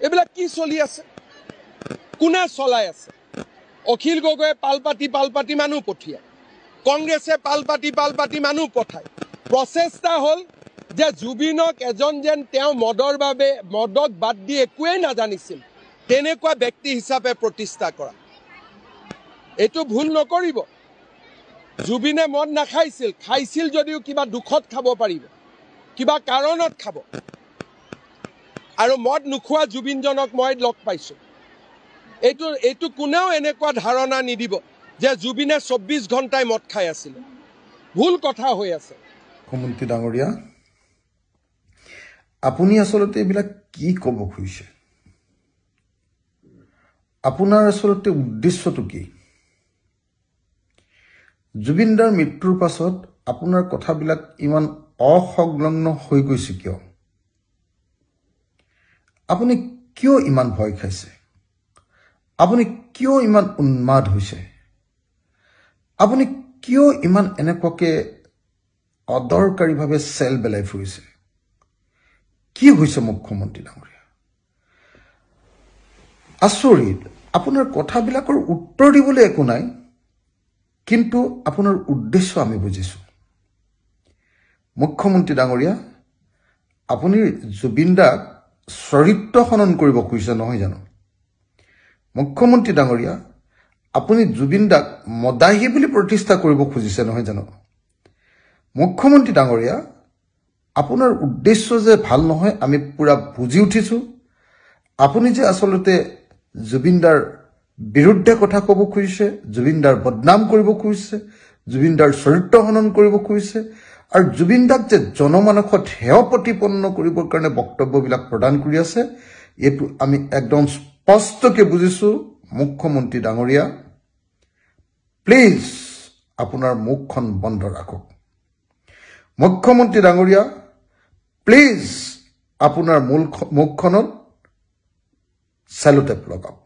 এইবিলাক কি চলি আছে? কোনে চলাই আছে? অখিল গগৈয়ে পাল পাতি মানুহ পঠিয়ায়, কংগ্ৰেছে পাল পাতি মানুহ পঠায়। প্ৰচেষ্টা হ'ল যে জুবিনক এজন যেন তেওঁ মদক বাদ দি একোৱেই নাজানিছিল তেনেকুৱা ব্যক্তি হিচাপে প্ৰতিষ্ঠা কৰা। এইটো ভুল নকৰিব। জুবিনে মদ নাখাইছিল, খাইছিল যদিও কিবা দুখত খাব পাৰিব, কিবা কাৰণত খাব। আৰু মদ নোখোৱা জুবিনজনক মই লগ পাইছোঁ। এইটো কোনেও এনেকুৱা ধাৰণা নিদিব যে জুবিনে 24 ঘণ্টাই মদ খাই আছিলে। ভুল কথা হৈ আছে। মুখ্যমন্ত্ৰী ডাঙৰীয়া, আপুনি আচলতে এইবিলাক কি ক'ব খুজিছে? আপোনাৰ আচলতে উদ্দেশ্যটো কি? জুবিনদাৰ মৃত্যুৰ পাছত আপোনাৰ কথাবিলাক ইমান অসংলগ্ন হৈ গৈছে কিয়? আপুনি কিয় ইমান ভয় খাইছে? আপুনি কিয় ইমান উন্মাদ হৈছে? আপুনি কিয় ইমান এনেকুৱাকে অদৰকাৰীভাৱে চেল বেলাই ফুৰিছে? কি হৈছে মুখ্যমন্ত্ৰী ডাঙৰীয়া? আচৰিত, আপোনাৰ কথাবিলাকৰ উত্তৰ দিবলৈ একো নাই, কিন্তু আপোনাৰ উদ্দেশ্য আমি বুজিছোঁ। মুখ্যমন্ত্ৰী ডাঙৰীয়া, আপুনি জুবিনদাক চৰিত্ৰ খনন কৰিব খুজিছে নহয় জানো? মুখ্যমন্ত্ৰী ডাঙৰীয়া, আপুনি জুবিনদাক মদাহী বুলি প্ৰতিষ্ঠা কৰিব খুজিছে নহয় জানো? মুখ্যমন্ত্ৰী ডাঙৰীয়া, আপোনাৰ উদ্দেশ্য যে ভাল নহয় আমি পুৰা বুজি উঠিছোঁ। আপুনি যে আচলতে জুবিনদাৰ বিৰুদ্ধে কথা ক'ব খুজিছে, জুবিনদাৰ বদনাম কৰিব খুজিছে, জুবিনদাৰ চৰিত্ৰ হনন কৰিব খুজিছে, আৰু জুবিনদাক যে জনমানসত হেয় প্ৰতিপন্ন কৰিবৰ কাৰণে বক্তব্যবিলাক প্ৰদান কৰি আছে, এইটো আমি একদম স্পষ্টকৈ বুজিছোঁ। মুখ্যমন্ত্ৰী ডাঙৰীয়া, প্লিজ আপোনাৰ মুখখন বন্ধ ৰাখক। মুখ্যমন্ত্ৰী ডাঙৰীয়া, প্লিজ আপোনাৰ মুখখনত চেলোটেপ লগাওক।